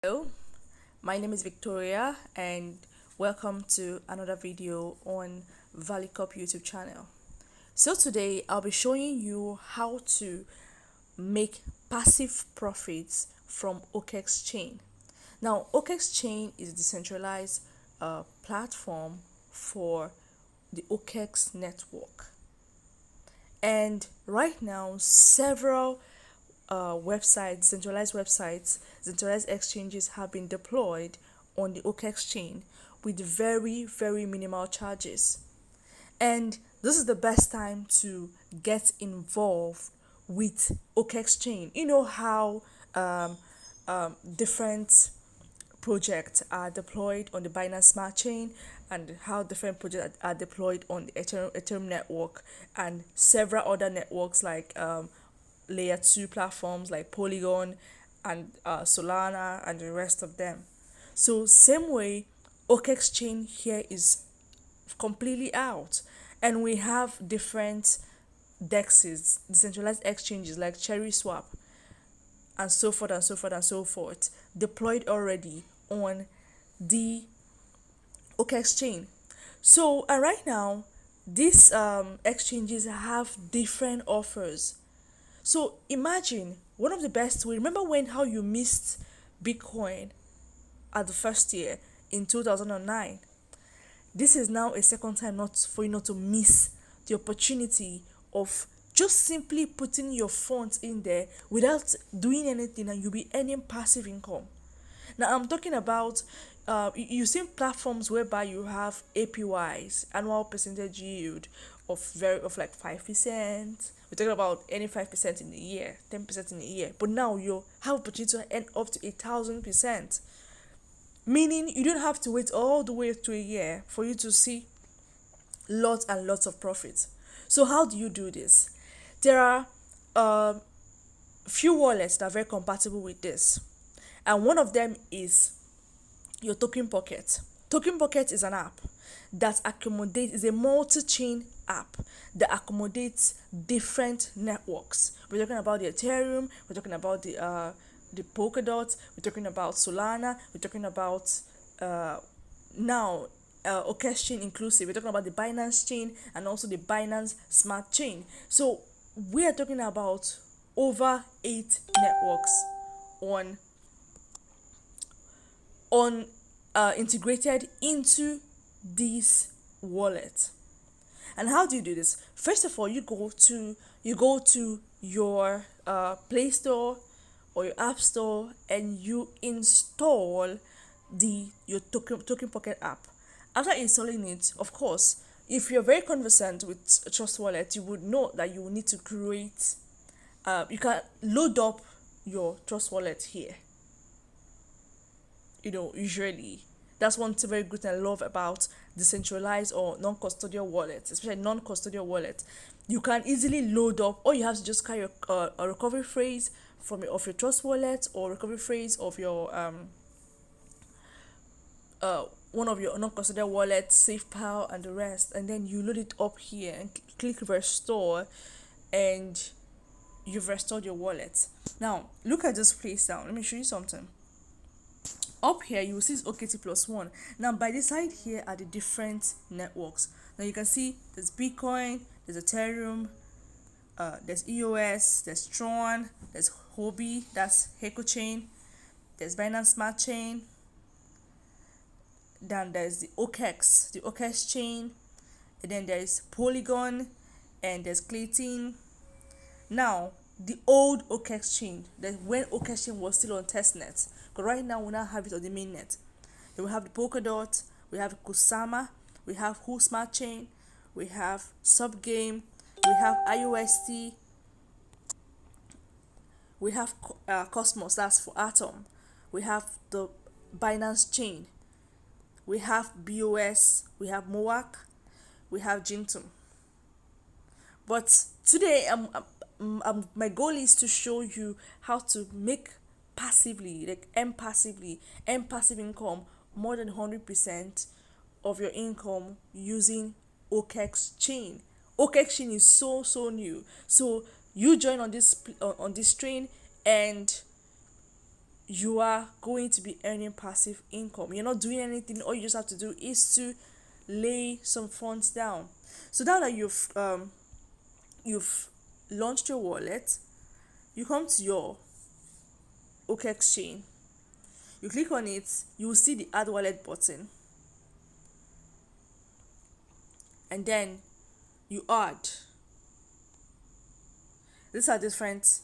Hello, my name is Victoria and welcome to another video on Valucop YouTube channel. So today I'll be showing you how to make passive profits from OkexChain. Now OkexChain is a decentralized platform for the OKEx network. And right now several centralized exchanges have been deployed on the OkexChain with very minimal charges. And this is the best time to get involved with OkexChain. You know how different projects are deployed on the Binance Smart Chain and how different projects are deployed on the Ethereum network and several other networks like layer 2 platforms like Polygon and Solana and the rest of them. So same way, OKEx chain here is completely out, and we have different dexes, decentralized exchanges like Cherry Swap and so forth and so forth and so forth deployed already on the OKEx chain. So right now, these exchanges have different offers. So imagine one of the best way. Remember when how you missed Bitcoin at the first year in 2009? This is now a second time not for you not to miss the opportunity of just simply putting your funds in there without doing anything, and you'll be earning passive income. Now I'm talking about you see platforms whereby you have APYs, annual percentage yield of like 5%. We're talking about any 5% in a year, 10% in a year. But now you have opportunity to earn up to 1,000%. Meaning you don't have to wait all the way to a year for you to see lots and lots of profits. So how do you do this? There are few wallets that are very compatible with this, and one of them is your token pocket. Token pocket is an app that accommodates, is a multi-chain app that accommodates different networks. We're talking about the Ethereum, we're talking about the Polkadot, we're talking about Solana, we're talking about now OkexChain inclusive. We're talking about the Binance chain and also the Binance Smart Chain. So we are talking about over 8 networks on integrated into this wallet. And how do you do this? First of all, you go to your Play Store or your App Store and you install your token pocket app. After installing it, of course, if you're very conversant with Trust Wallet, you would know that you will need to create. You can load up your Trust Wallet here. Usually that's one thing very good and I love about decentralized or non-custodial wallets, especially non-custodial wallet. You can easily load up. All you have to just carry a recovery phrase of your Trust Wallet, or recovery phrase of your one of your non-custodial wallets, SafePal and the rest, and then you load it up here and click restore, and you've restored your wallet. Now look at this place down. Let me show you something. Up here you will see OKT plus one. Now by the side here are the different networks. Now you can see there's Bitcoin, there's Ethereum, there's EOS, there's Tron, there's Hobby, that's Heco chain, there's Binance Smart Chain, then there's the OKEx chain, and then there's Polygon, and there's Clayton. Now the old OKEx chain, that when OKEx chain was still on testnet, because right now we now have it on the mainnet. Then we have the Polkadot, we have Kusama, we have Who Smart Chain, we have Subgame, we have IOST, we have Cosmos, that's for Atom, we have the Binance Chain, we have BOS, we have MOAC, we have Jintum. But today my goal is to show you how to make passively, like earn passive income more than 100% of your income using OkexChain. OkexChain is so new. So you join on this train, and you are going to be earning passive income. You're not doing anything. All you just have to do is to lay some funds down. So now that you've launched your wallet, you come to your OkexChain. You click on it, you will see the add wallet button, and then you add. These are different.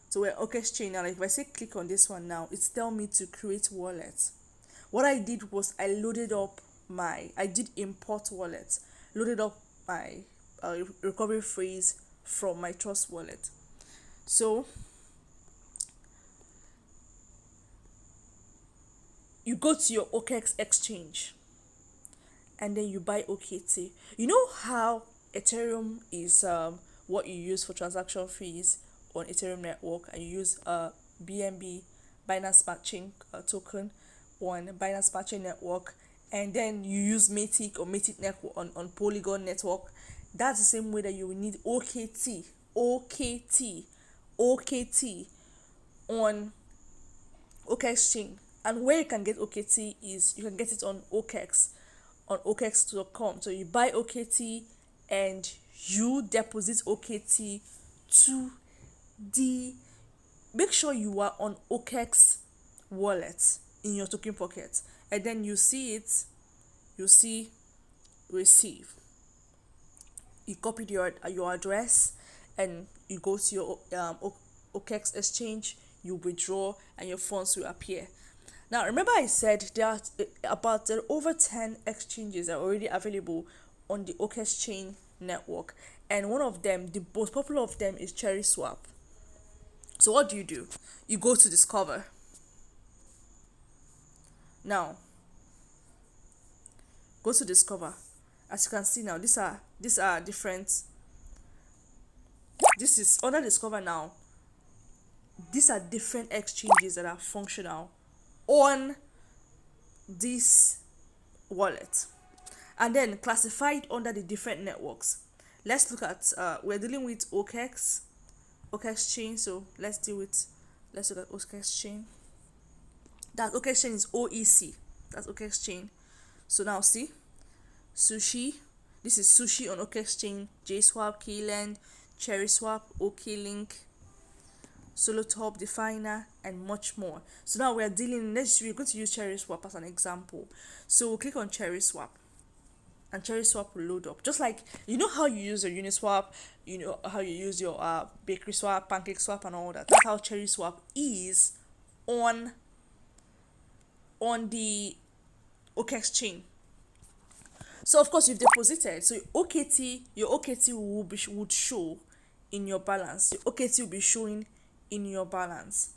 So we're OkexChain now. Like if I say click on this one now, it's telling me to create wallet. What I did was I did import wallet, loaded up my recovery phrase from my Trust wallet. So you go to your OKEx exchange and then you buy OKT. You know how Ethereum is what you use for transaction fees on Ethereum network, and you use BNB, Binance Smart Chain token on Binance Smart Chain network, and then you use Matic or Matic network on Polygon network. That's the same way that you will need OKT on OkexChain. And where you can get OKT is you can get it on OKEx, on OKEx.com. So you buy OKT and you deposit OKT to the, make sure you are on OKEx wallet in your token pocket, and then you see receive. You copy your address and you go to your OKEx exchange, you withdraw, and your funds will appear. Now, remember I said there are about over 10 exchanges are already available on the OkexChain network, and one of them, the most popular of them, is CherrySwap. So what do? You go to Discover. Now, go to Discover. As you can see now, these are different. This is under Discover now. These are different exchanges that are functional on this wallet, and then classified under the different networks. Let's look at we're dealing with OkexChain, so let's look at OkexChain. That OkexChain is OEC. That's OkexChain. So now see, Sushi. This is Sushi on OkexChain, JSwap, Keyland, CherrySwap, OKLink, Solotop, Definer, and much more. So now we're going to use CherrySwap as an example. So we'll click on CherrySwap, and CherrySwap will load up. Just like, you know how you use your Uniswap, you know how you use your Bakery Swap, Pancake Swap, and all that. That's how CherrySwap is on the OkexChain. So of course you've deposited, so your OKT would show in your balance. Your OKT will be showing in your balance.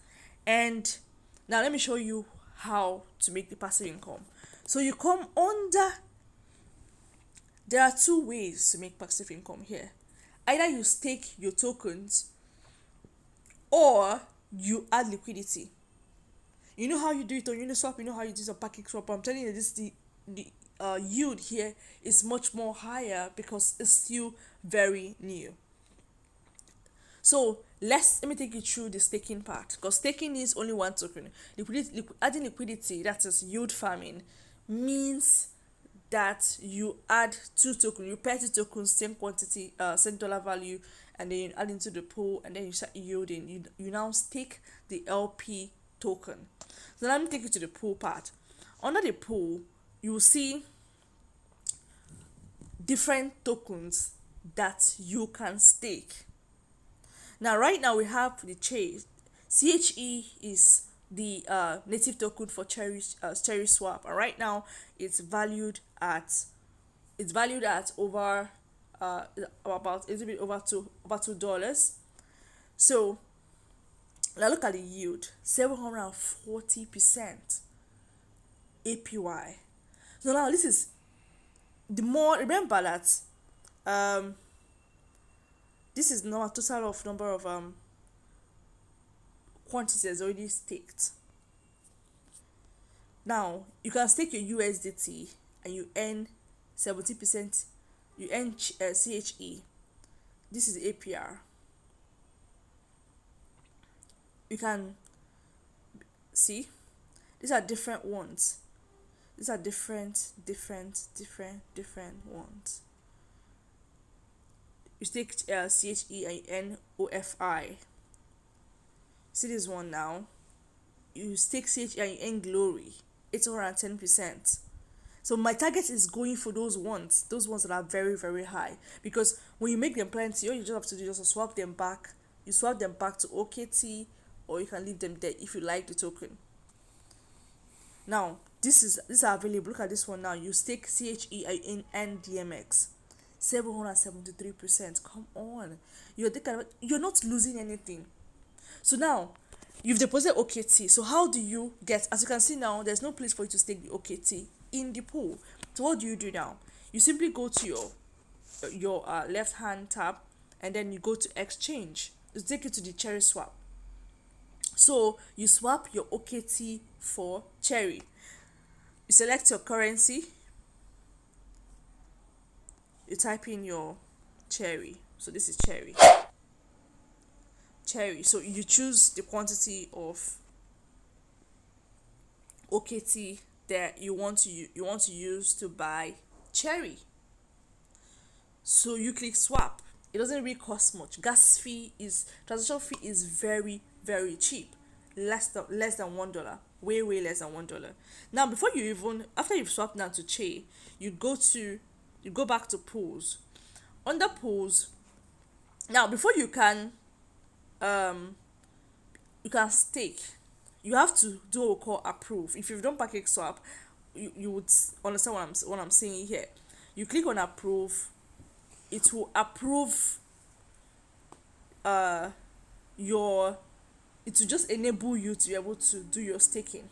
And now let me show you how to make the passive income. So you come under, there are two ways to make passive income here. Either you stake your tokens or you add liquidity. You know how you do it on Uniswap, you know how you do it on Pancake Swap. I'm telling you, the yield here is much more higher because it's still very new. So let me take you through the staking part, because staking is only one token. Adding liquidity, that is yield farming, means that you add two tokens, you pair two tokens, same quantity, same dollar value, and then you add into the pool, and then you start yielding. You now stake the LP token. So let me take you to the pool part. Under the pool, you will see different tokens that you can stake. Now, right now we have the CHE is the native token for CherrySwap, and right now it's valued at over about a little bit over $2. So now look at the yield, 740% APY. So now this is the more, remember that this is now a total of number of quantities already staked. Now you can stake your USDT and you earn 70%. You earn CHE. This is APR. You can See, these are different ones. These are different ones. You take CHEINOFI. See this one now. You take CHEIN Glory. It's around 10%. So my target is going for those ones that are very, very high. Because when you make them plenty, all you just have to do is just swap them back. You swap them back to OKT, or you can leave them there if you like the token. Now, these are available. Look at this one now. You stake CHEIN and DMX. 773%. Come on. You're not losing anything. So now, you've deposited OKT. So how do you get, as you can see now, there's no place for you to stake the OKT in the pool. So what do you do now? You simply go to your left hand tab, and then you go to exchange. It'll take you to the Cherry swap. So you swap your OKT for Cherry. You select your currency. You type in your Cherry. So this is Cherry. So you choose the quantity of OKT that you want to use to buy Cherry. So you click swap. It doesn't really cost much. Transaction fee is very, very cheap. Less than $1. Way less than $1. Now after you've swapped now to Che, you go back to pools. Under pools, now before you can stake, you have to do what we call approve. If you've done package swap, you would understand what I'm saying here. You click on approve. It will approve it will just enable you to be able to do your staking.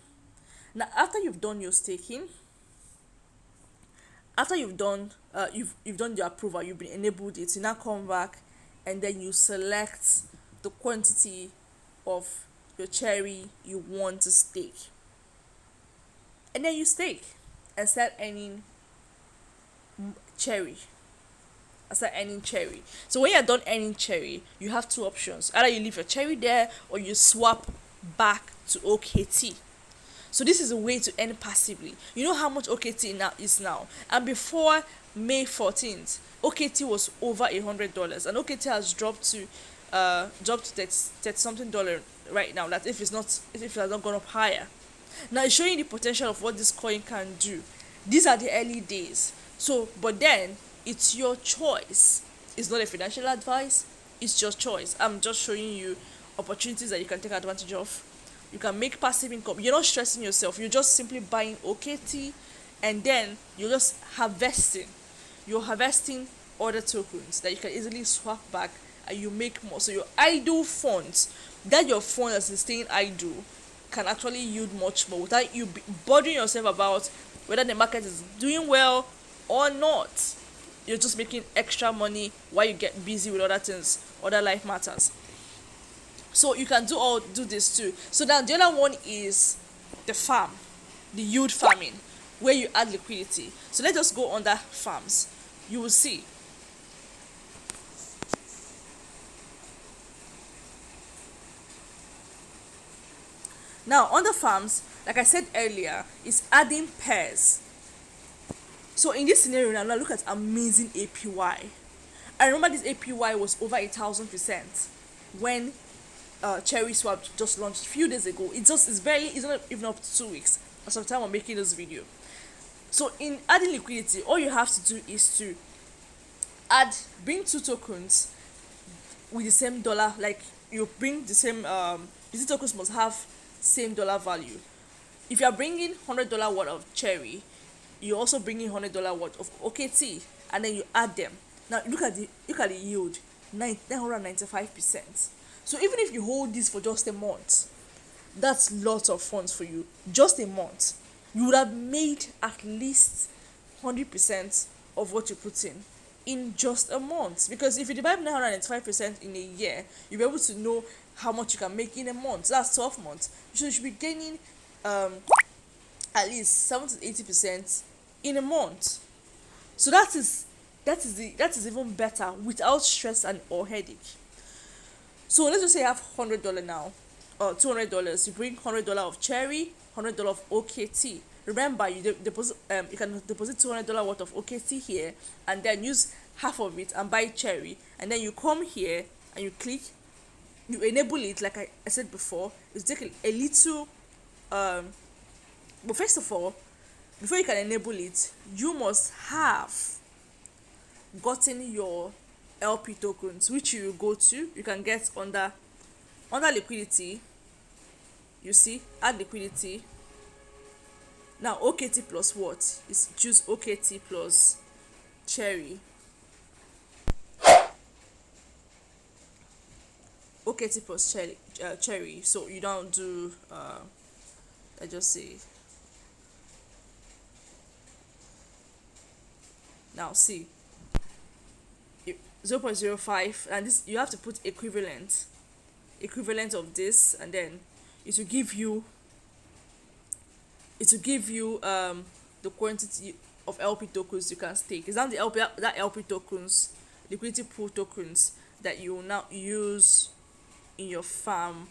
Now after you've done your staking, after you've done the approval, you've been enabled it, you now come back and then you select the quantity of your Cherry you want to stake, and then you stake and start earning Cherry. So when you're done earning Cherry, you have two options. Either you leave your Cherry there, or you swap back to OKT. So this is a way to earn passively. You know how much OKT is now, and before May 14th, OKT was over $100, and OKT has dropped to $30 something right now. That if it has not gone up higher. Now it's showing the potential of what this coin can do. These are the early days. So, but then it's your choice. It's not a financial advice. It's your choice. I'm just showing you opportunities that you can take advantage of. You can make passive income. You're not stressing yourself. You're just simply buying OKT, and then you're just harvesting. You're harvesting other tokens that you can easily swap back, and you make more. So your idle funds, that your fund that is staying idle, can actually yield much more without you bothering yourself about whether the market is doing well or not. You're just making extra money while you get busy with other things, other life matters. So you can do this too. So now the other one is the farm, the yield farming, where you add liquidity. So let's just go under farms. You will see. Now on the farms, like I said earlier, is adding pairs. So in this scenario now look at amazing APY. I remember this APY was over 1,000% when Cherry Swap just launched a few days ago. It's not even up to 2 weeks as of the time I'm making this video. So in adding liquidity, all you have to do is to bring two tokens with the same dollar. Like you bring the same these tokens must have same dollar value. If you are bringing $100 worth of Cherry, you're also bringing $100 worth of OKT, and then you add them. Now look at the yield, 995%. So even if you hold this for just a month, that's lots of funds for you. Just a month, you would have made at least 100% of what you put in just a month. Because if you divide 995% in a year, you'll be able to know how much you can make in a month. That's 12 months. So you should be gaining at least 70 to 80% in a month. So that is even better without stress or headache. So let's just say you have $100 now. $200, you bring $100 of cherry, $100 of OKT. Remember, deposit you can deposit $200 worth of OKT here, and then use half of it and buy cherry, and then you come here and you click, you enable it like I said before. It's take a little but first of all, before you can enable it, you must have gotten your LP tokens, which you go to. You can get under liquidity. You see, add liquidity. Now OKT plus what is, choose OKT plus cherry. OKT plus cherry. So you don't do I just say, now see 0.05, and this you have to put equivalent of this, and then it will give you the quantity of LP tokens you can stake. It's not the LP tokens, liquidity pool tokens, that you will now use in your farm.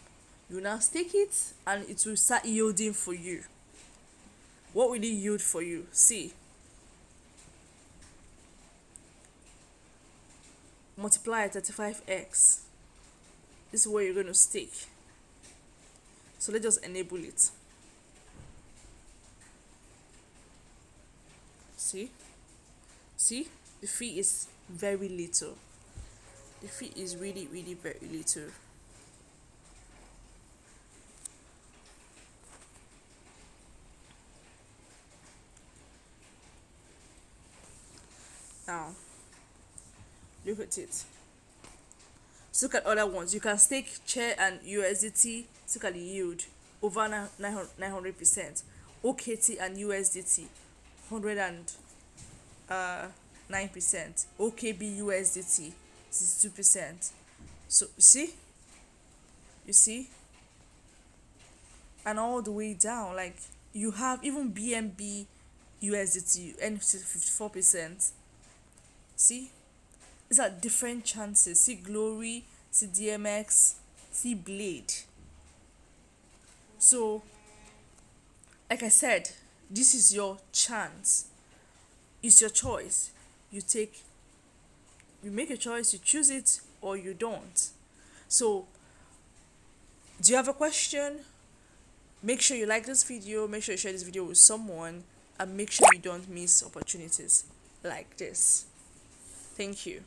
You now stake it and it will start yielding for you. What will it yield for you? See, multiply at 35x. This is where you're going to stake. So let's just enable it. See, the fee is very little. The fee is really very little. Now look at it. So look at other ones. You can stake chair and USDT. Look at the yield, over 900%. OKT and USDT 109%. OKB USDT 62%. So you see, and all the way down, like you have even BNB USDT and 54%. See, these are different chances. See Glory, see DMX, see Blade. So like I said, this is your chance. It's your choice. You make a choice, you choose it or you don't. So do you have a question? Make sure you like this video, make sure you share this video with someone, and make sure you don't miss opportunities like this. Thank you.